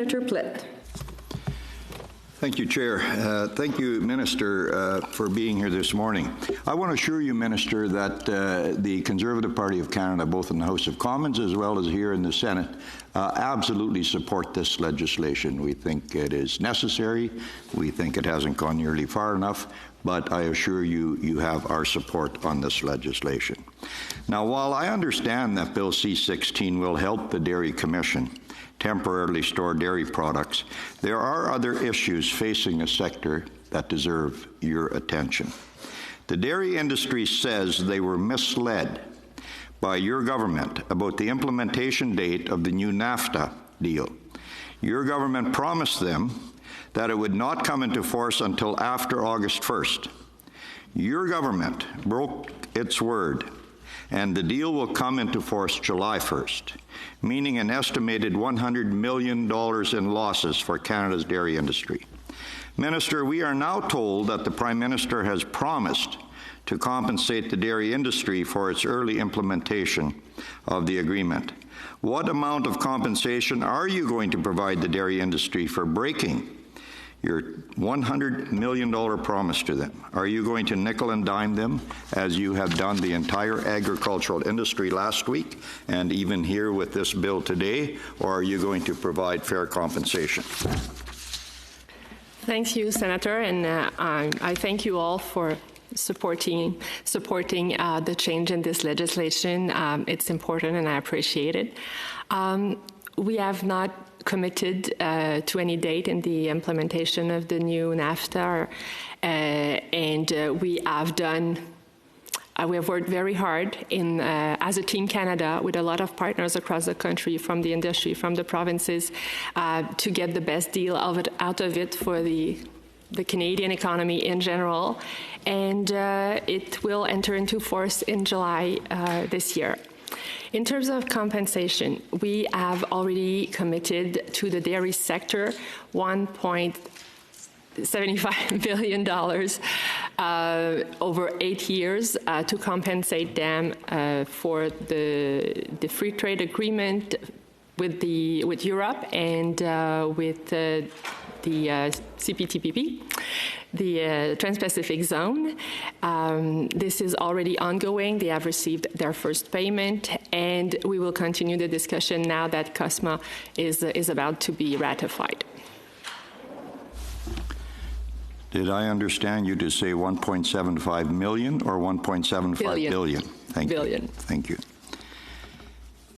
Senator Plett. Thank you, Chair. Thank you, Minister, for being here this morning. I want to assure you, Minister, that the Conservative Party of Canada, both in the House of Commons as well as here in the Senate, absolutely support this legislation. We think it is necessary. We think it hasn't gone nearly far enough, but I assure you, you have our support on this legislation. Now, while I understand that Bill C-16 will help the Dairy Commission temporarily store dairy products, there are other issues facing the sector that deserve your attention. The dairy industry says they were misled by your government about the implementation date of the new NAFTA deal. Your government promised them that it would not come into force until after August 1st. Your government broke its word, and the deal will come into force July 1st, meaning an estimated $100 million in losses for Canada's dairy industry. Minister, we are now told that the Prime Minister has promised to compensate the dairy industry for its early implementation of the agreement. What amount of compensation are you going to provide the dairy industry for breaking your $100 million promise to them? Are you going to nickel and dime them, as you have done the entire agricultural industry last week, and even here with this bill today, or are you going to provide fair compensation? Thank you, Senator, and I thank you all for supporting the change in this legislation. It's important, and I appreciate it. We have not committed to any date in the implementation of the new NAFTA, and we have worked very hard as a Team Canada with a lot of partners across the country, from the industry, from the provinces, to get the best deal out of it for the Canadian economy in general, and it will enter into force in July this year. In terms of compensation, we have already committed to the dairy sector $1.75 billion over 8 years to compensate them for the free trade agreement with Europe and with the CPTPP, the Trans-Pacific Zone. This is already ongoing. They have received their first payment, and we will continue the discussion now that CUSMA is about to be ratified. Did I understand you to say 1.75 million or 1.75 billion? Thank you. Thank you.